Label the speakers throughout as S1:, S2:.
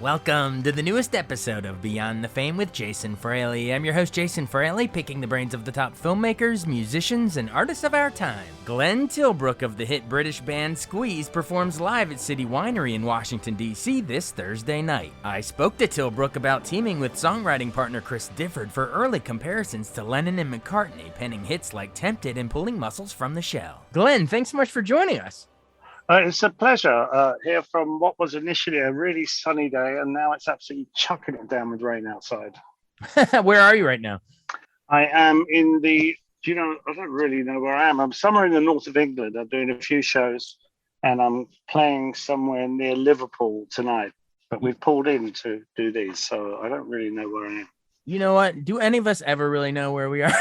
S1: Welcome to the newest episode of Beyond the Fame with Jason Fraley. I'm your host, Jason Fraley, picking the brains of the top filmmakers, musicians, and artists of our time. Glenn Tilbrook of the hit British band Squeeze performs live at City Winery in Washington, D.C. this Thursday night. I spoke to Tilbrook about teaming with songwriting partner Chris Difford for early comparisons to Lennon and McCartney, penning hits like Tempted and Pulling Muscles from the Shell. Glenn, thanks so much for joining us.
S2: It's a pleasure here from what was initially a really sunny day, and now it's absolutely chucking it down with rain outside.
S1: Where are you right now?
S2: I am in I don't really know where I am. I'm somewhere in the north of England. I'm doing a few shows, and I'm playing somewhere near Liverpool tonight. But we've pulled in to do these, so I don't really know where I am.
S1: You know what? Do any of us ever really know where we are?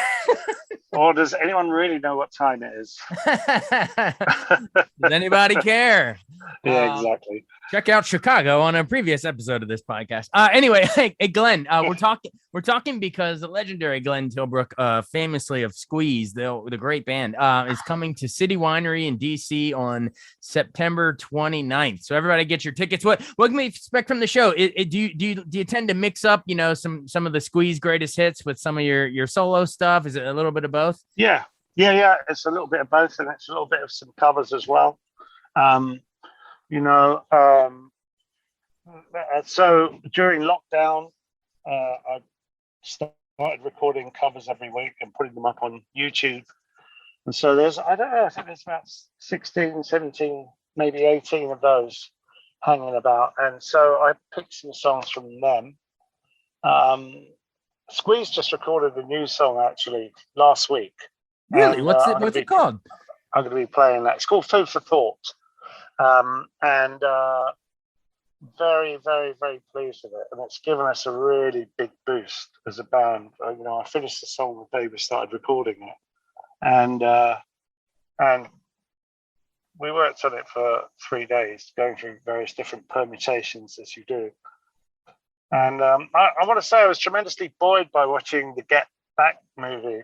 S2: Or does anyone really know what time it is?
S1: Does anybody care?
S2: Yeah, exactly.
S1: Check out Chicago on a previous episode of this podcast. Anyway, hey Glenn, we're talking because the legendary Glenn Tilbrook, famously of Squeeze, the great band, is coming to City Winery in DC on September 29th. So everybody get your tickets. What can we expect from the show? Do you tend to mix up, some of the Squeeze greatest hits with some of your solo stuff? Is it a little bit of both?
S2: Yeah. It's a little bit of both, and it's a little bit of some covers as well. So during lockdown, I started recording covers every week and putting them up on YouTube. And so I think there's about 16, 17, maybe 18 of those hanging about. And so I picked some songs from them. Squeeze just recorded a new song actually last week.
S1: Really? And, what's it called?
S2: I'm going to be playing that. It's called Food for Thought. Very, very, very pleased with it. And it's given us a really big boost as a band. I finished the song the day we started recording it. And we worked on it for 3 days, going through various different permutations as you do. And I want to say I was tremendously buoyed by watching the Get Back movie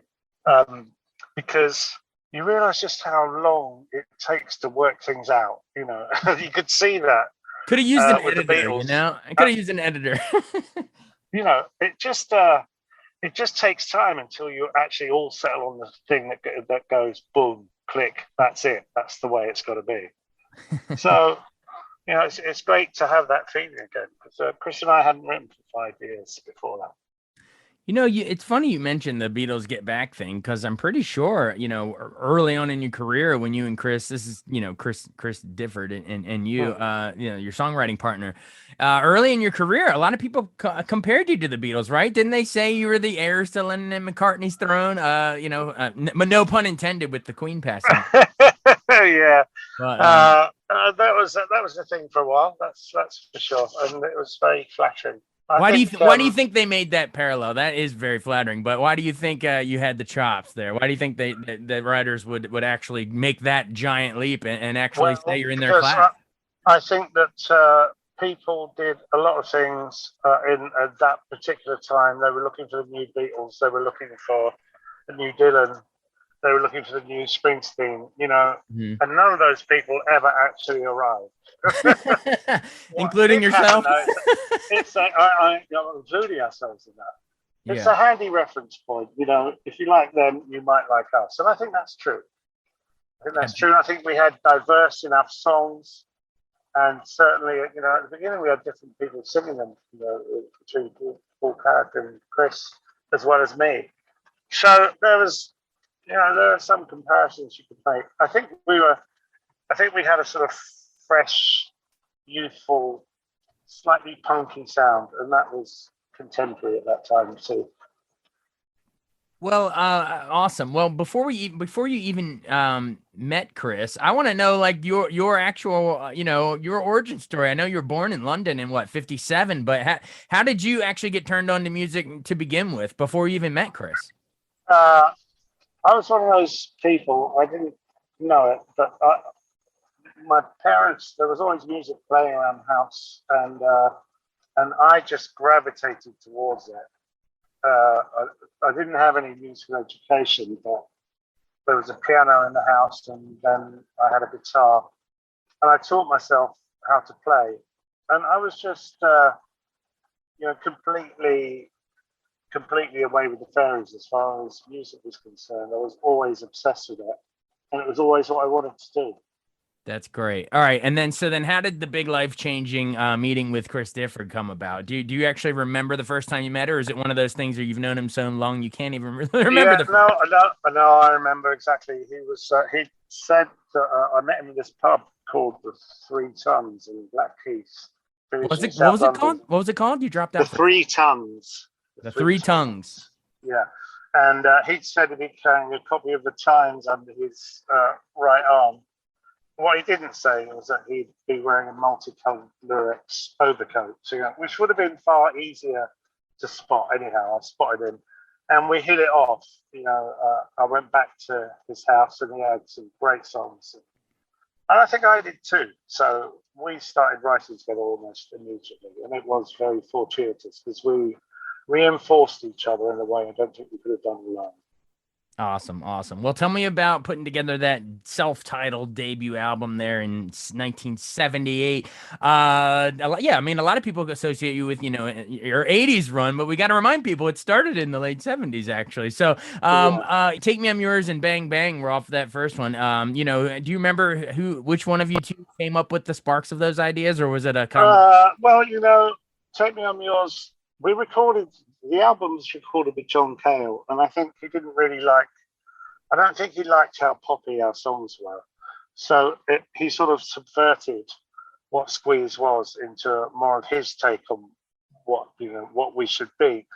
S2: because you realize just how long it takes to work things out. You could see that.
S1: Could have used an editor, I could have used an editor.
S2: It just takes time until you actually all settle on the thing that goes boom, click. That's it. That's the way it's got to be. So, it's great to have that feeling again because Chris and I hadn't written for 5 years before that.
S1: It's funny you mentioned the Beatles Get Back thing because I'm pretty sure, early on in your career when you and Chris, this is, Chris Difford and you, your songwriting partner, early in your career, a lot of people compared you to the Beatles, right? Didn't they say you were the heirs to Lennon and McCartney's throne? But no pun intended with the Queen passing.
S2: Yeah. But, that was the thing for a while. That's for sure. And it was very flattering.
S1: Why do you think they made that parallel? That is very flattering, but why do you think you had the chops there? Why do you think the writers would actually make that giant leap and actually say you're in their class?
S2: I think that people did a lot of things in at that particular time. They were looking for the new Beatles. They were looking for the new Dylan. They were looking for the new Springsteen, and none of those people ever actually arrived.
S1: Including yourself?
S2: It's like, including ourselves in that. It's a handy reference point. If you like them, you might like us. And I think that's true. I think we had diverse enough songs. And certainly, at the beginning, we had different people singing them, between Paul Carrick and Chris, as well as me. So there are some comparisons you could make. I think we had a sort of fresh, youthful, slightly punky sound, and that was contemporary at that time too.
S1: Well, awesome. Well, before you even met Chris, I want to know like your actual, your origin story. I know you were born in London in 57, but how did you actually get turned on to music to begin with before you even met Chris?
S2: I was one of those people, I didn't know it, but my parents, there was always music playing around the house, and I just gravitated towards it. I didn't have any musical education, but there was a piano in the house, and then I had a guitar, and I taught myself how to play. And I was just completely away with the fairies as far as music was concerned. I was always obsessed with it, and it was always what I wanted to do.
S1: That's great. All right, and then how did the big life-changing meeting with Chris Difford come about? Do you actually remember the first time you met, or is it one of those things where you've known him so long you can't even really remember the first?
S2: No, I remember exactly. He said that I met him in this pub called the Three Tons in Blackheath.
S1: What was it called? What was it called? You dropped out.
S2: The Three Tons.
S1: The Three Tongues.
S2: Yeah. And he said that he'd carrying a copy of the Times under his right arm. What he didn't say was that he'd be wearing a multicolored Lurex overcoat, which would have been far easier to spot. Anyhow, I spotted him, and we hit it off. I went back to his house, and he had some great songs, and I think I did too. So we started writing together almost immediately, and it was very fortuitous because we reinforced each other in a way I don't think we could have done alone.
S1: Awesome. Well, tell me about putting together that self-titled debut album there in 1978. Yeah, I mean, a lot of people associate you with, your 80s run, but we got to remind people it started in the late 70s, actually. So, Take Me I'm Yours and Bang Bang were off that first one. Do you remember which one of you two came up with the sparks of those ideas, or was it a
S2: Take Me I'm Yours, we recorded. The album was recorded with John Cale, and I think he didn't really I don't think he liked how poppy our songs were. So he sort of subverted what Squeeze was into more of his take on what we should be.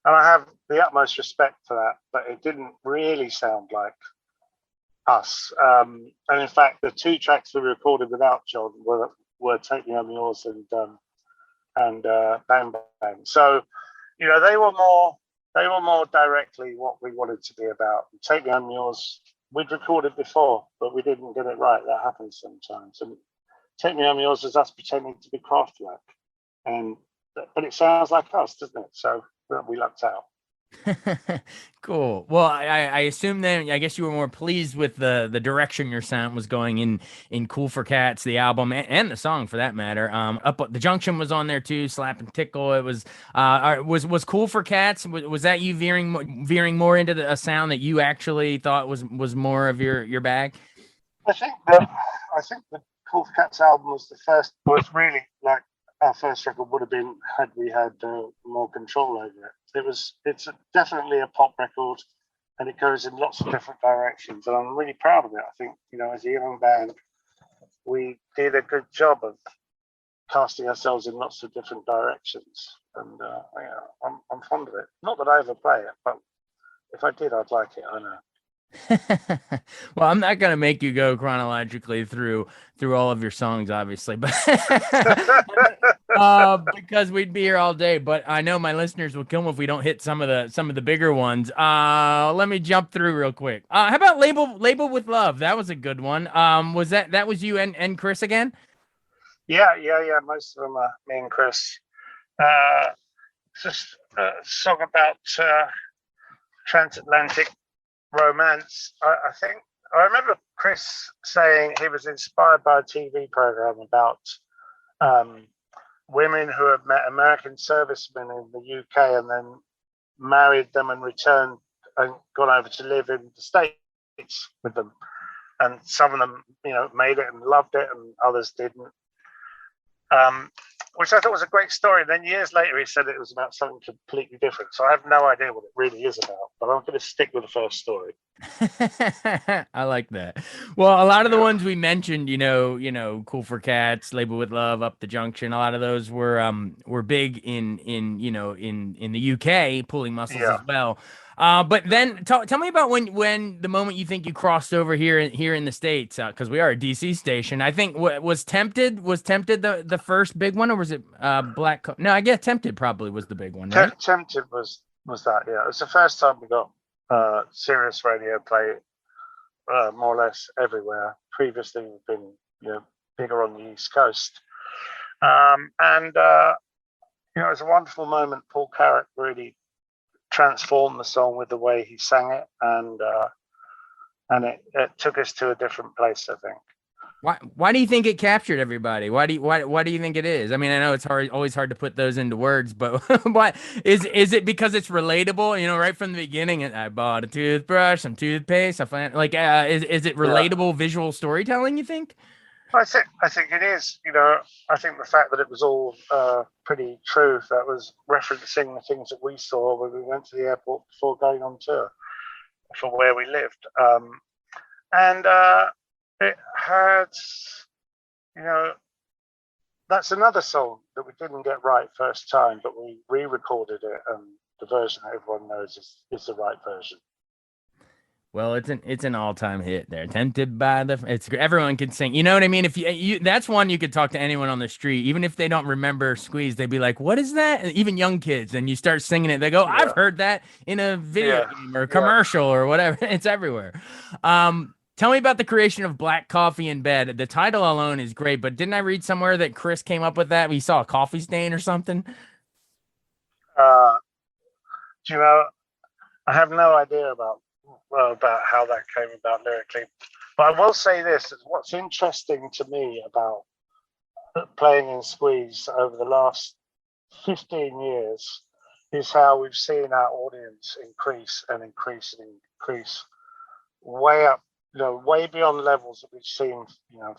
S2: And I have the utmost respect for that, but it didn't really sound like us. And in fact, the two tracks we recorded without John were Take Me I'm Yours and Bang Bang. So they were more directly what we wanted to be about. Take Me I'm Yours, we'd recorded before, but we didn't get it right. That happens sometimes. And Take Me I'm Yours is us pretending to be Kraftwerk, but it sounds like us, doesn't it? So we lucked out.
S1: Cool. Well, I assume then, I guess you were more pleased with the direction your sound was going in Cool for Cats, the album, and the song for that matter. Up the Junction was on there too, Slap and Tickle. It was Cool for Cats. Was that you veering more into a sound that you actually thought was more of your bag?
S2: I think the Cool for Cats album was really like our first record would have been had we had more control over it. It's definitely a pop record, and it goes in lots of different directions, and I'm really proud of it. I think as a young band, we did a good job of casting ourselves in lots of different directions, and I'm fond of it. Not that I ever play it, but if I did, I'd like it. I know.
S1: Well, I'm not gonna make you go chronologically through all of your songs, obviously, but because we'd be here all day. But I know my listeners will kill me if we don't hit some of the bigger ones. Let me jump through real quick. How about Label with Love? That was a good one. Was that was you and Chris again?
S2: Yeah. Most of them are me and Chris. Just a song about transatlantic romance. I think I remember Chris saying he was inspired by a TV program about women who had met American servicemen in the UK and then married them and returned and gone over to live in the States with them. And some of them, made it and loved it, and others didn't. Which I thought was a great story. And then years later, he said it was about something completely different. So I have no idea what it really is about, but I'm going to stick with the first story.
S1: I like that. Well, a lot of the ones we mentioned, Cool for Cats, Label with Love, Up the Junction, a lot of those were big in the UK, Pulling Muscles as well. But then tell me about when the moment you think you crossed over here in the States, because we are a DC station. I think was Tempted the first big one, or was it Black? No, I guess Tempted probably was the big one. Right?
S2: Tempted was that. Yeah, it was the first time we got Sirius Radio play more or less everywhere. Previously, we've been bigger on the East Coast, and it was a wonderful moment. Paul Carrack really transformed the song with the way he sang it, and it took us to a different place, I think.
S1: Why do you think it captured everybody? Why do you think it is? I mean, I know it's always hard to put those into words, but why is it because it's relatable? You know, right from the beginning, I bought a toothbrush, some toothpaste. I find like is it
S2: Yeah.
S1: relatable visual storytelling? You think?
S2: I think it is. I think the fact that it was all pretty true. That was referencing the things that we saw when we went to the airport before going on tour for where we lived, and it had, you know, that's another song that we didn't get right first time, but we re-recorded it, and the version that everyone knows is the right version.
S1: Well, it's an all-time hit there. Tempted by the it's everyone can sing. You know what I mean? If you that's one you could talk to anyone on the street, even if they don't remember Squeeze, they'd be like, "What is that?" And even young kids, and you start singing it, they go, "I've
S2: Yeah,
S1: heard that in a video
S2: yeah,
S1: game or
S2: yeah.
S1: commercial or whatever." It's everywhere. Tell me about the creation of Black Coffee in Bed. The title alone is great, but didn't I read somewhere that Chris came up with that? We saw a coffee stain or something.
S2: Uh, do you know? I have no idea about how that came about lyrically, but I will say this: is what's interesting to me about playing in Squeeze over the last 15 years is how we've seen our audience increase and increase and increase way up, way beyond levels that we've seen,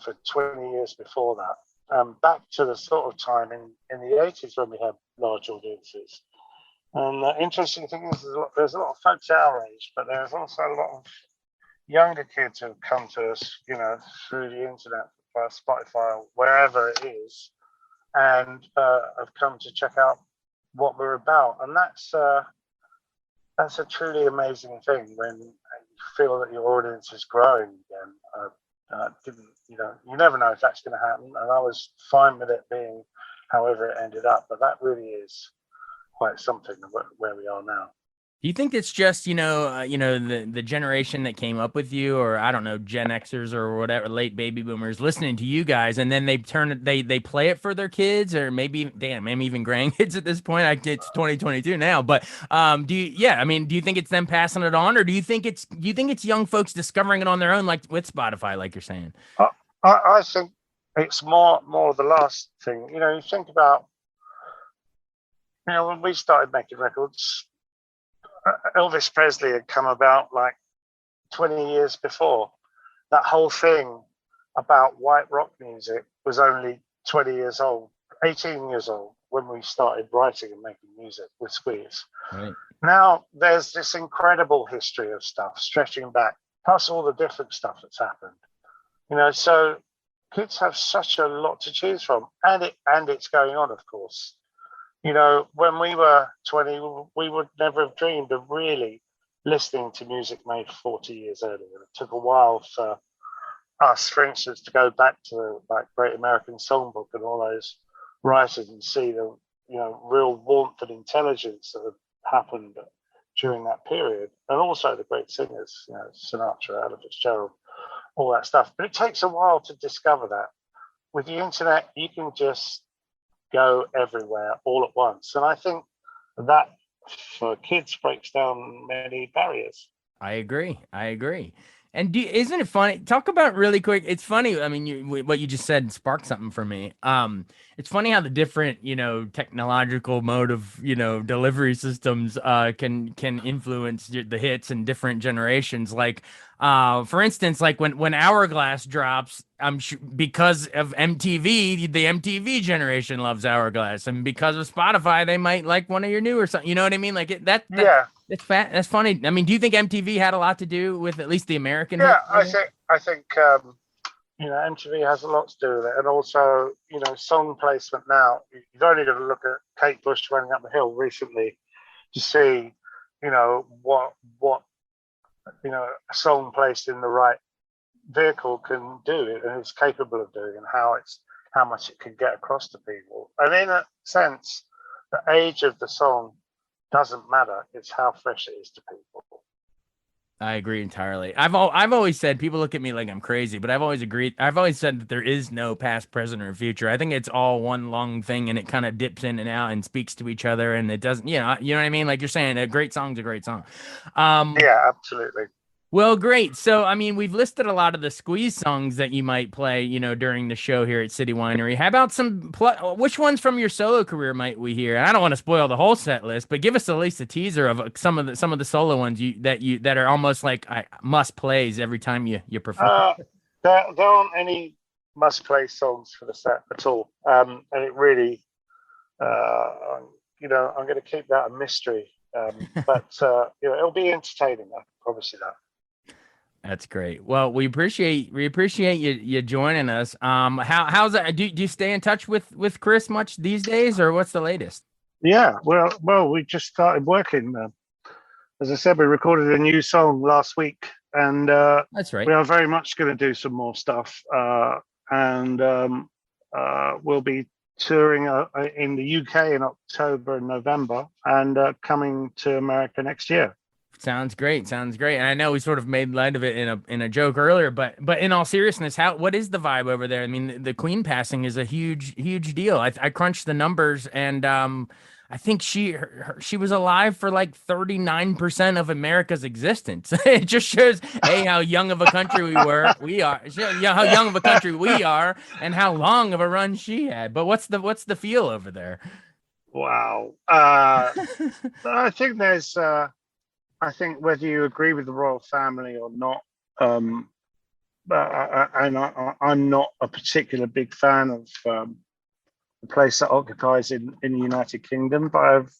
S2: for 20 years before that. Back to the sort of time in the 80s when we had large audiences. And the interesting thing is there's a lot of folks our age, but there's also a lot of younger kids who have come to us, through the internet, via Spotify, or wherever it is, and have come to check out what we're about. And that's a truly amazing thing when you feel that your audience is growing again. Didn't you never know if that's going to happen, and I was fine with it being however it ended up. But that really is quite something where we are now.
S1: Do you think it's just, the generation that came up with you, or I don't know, Gen Xers or whatever, late baby boomers listening to you guys, and then they play it for their kids, or maybe even grandkids at this point. It's 2022 now, but do you think it's them passing it on, or do you think it's young folks discovering it on their own, like with Spotify, like you're saying?
S2: I think it's more the last thing. You think about, when we started making records, Elvis Presley had come about like 20 years before. That whole thing about white rock music was only 20 years old, 18 years old when we started writing and making music with Squeeze.
S1: Right.
S2: Now there's this incredible history of stuff stretching back, plus all the different stuff that's happened. So kids have such a lot to choose from, and it's going on, of course. When we were 20, we would never have dreamed of really listening to music made 40 years earlier. It took a while for us, for instance, to go back to like Great American Songbook and all those writers and see the real warmth and intelligence that had happened during that period, and also the great singers, Sinatra, Ella Fitzgerald, all that stuff. But it takes a while to discover that. With the internet, you can just go everywhere all at once. And I think that for kids breaks down many barriers.
S1: I agree. And isn't it funny? Talk about really quick. It's funny. I mean, what you just said sparked something for me. It's funny how the different, technological mode of, delivery systems, can influence the hits in different generations. Like, for instance, like when Hourglass drops, I'm sure because of MTV, the MTV generation loves Hourglass, and because of Spotify, they might like one of your newer songs. You know what I mean? Like
S2: Yeah.
S1: It's fat. That's funny. I mean, do you think MTV had a lot to do with at least the American?
S2: Yeah, I think MTV has a lot to do with it, and also song placement. Now you've only got to look at Kate Bush running up the hill recently to see what a song placed in the right vehicle can do and is capable of doing, and how much it can get across to people. And in a sense, the age of the song doesn't matter. It's how fresh it is to people.
S1: I agree entirely. I've always said, people look at me like I'm crazy, but I've always agreed. I've always said that there is no past, present, or future. I think it's all one long thing, and it kind of dips in and out and speaks to each other, and it doesn't, you know what I mean? Like you're saying, a great song's a great song.
S2: Yeah, absolutely.
S1: Well, great. So, I mean, we've listed a lot of the Squeeze songs that you might play, during the show here at City Winery. How about which ones from your solo career might we hear? And I don't want to spoil the whole set list, but give us at least a teaser of some of the solo ones that are almost like must plays every time you perform.
S2: There aren't any must play songs for the set at all, and it really, I'm going to keep that a mystery. But it'll be entertaining. I can promise you that.
S1: That's great. Well, we appreciate you joining us. How's that? Do you stay in touch with Chris much these days, or what's the latest?
S2: Yeah, well, we just started working. As I said, we recorded a new song last week, and
S1: that's right.
S2: We are very much going to do some more stuff, and we'll be touring in the UK in October and November, and coming to America next year.
S1: Sounds great. And I know we sort of made light of it in a joke earlier, but in all seriousness, what is the vibe over there? I mean, the Queen passing is a huge deal. I crunched the numbers, and I think she was alive for like 39% of America's existence. It just shows how young of a country we are, how young of a country we are, and how long of a run she had. But what's the feel over there?
S2: Wow. I think whether you agree with the royal family or not, I'm not a particular big fan of the place that occupies in the United Kingdom, but I have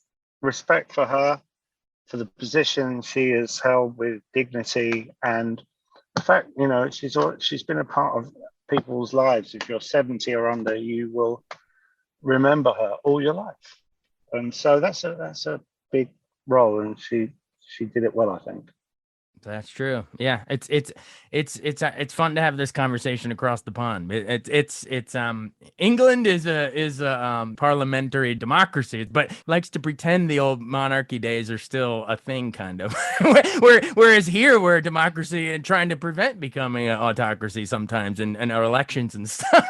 S2: respect for her, for the position she has held with dignity, and the fact, she's been a part of people's lives. If you're 70 or under, you will remember her all your life, and so that's a big role, and she did it well, I think.
S1: That's true. Yeah, it's fun to have this conversation across the pond. England is a parliamentary democracy, but likes to pretend the old monarchy days are still a thing, kind of. Whereas here we're a democracy and trying to prevent becoming an autocracy sometimes in our elections and stuff.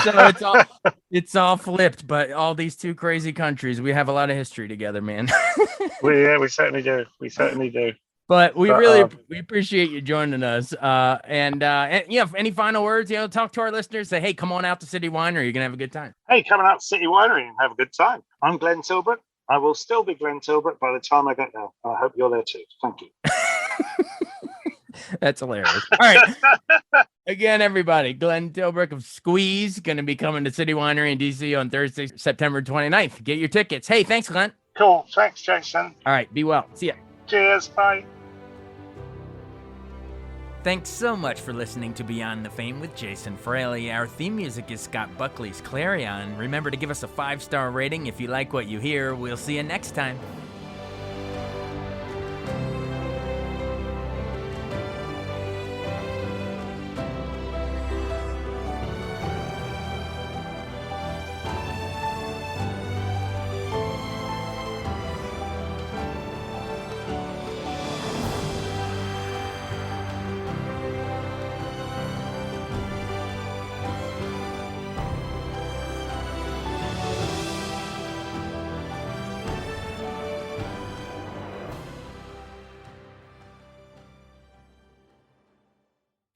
S1: So it's all flipped. But all these two crazy countries, we have a lot of history together, man.
S2: We certainly do.
S1: But we appreciate you joining us. And any final words? Talk to our listeners. Say, hey, come on out to City Winery. You're gonna have a good time.
S2: Hey, coming out to City Winery and have a good time. I'm Glenn Tilbrook. I will still be Glenn Tilbrook by the time I get there. I hope you're there too. Thank you.
S1: That's hilarious. All right. Again, everybody, Glenn Tilbrook of Squeeze going to be coming to City Winery in DC on Thursday, September 29th. Get your tickets. Hey, thanks, Glenn.
S2: Cool. Thanks, Jason.
S1: All right. Be well. See ya.
S2: Cheers. Bye.
S1: Thanks so much for listening to Beyond the Fame with Jason Fraley. Our theme music is Scott Buckley's Clarion. Remember to give us a 5-star rating if you like what you hear. We'll see you next time.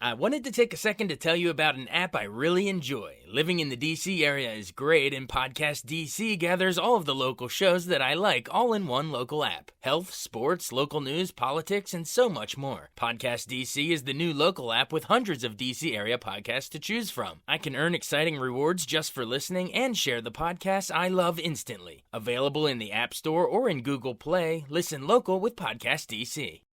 S1: I wanted to take a second to tell you about an app I really enjoy. Living in the DC area is great, and Podcast DC gathers all of the local shows that I like all in one local app. Health, sports, local news, politics, and so much more. Podcast DC is the new local app with hundreds of DC area podcasts to choose from. I can earn exciting rewards just for listening and share the podcasts I love instantly. Available in the App Store or in Google Play, listen local with Podcast DC.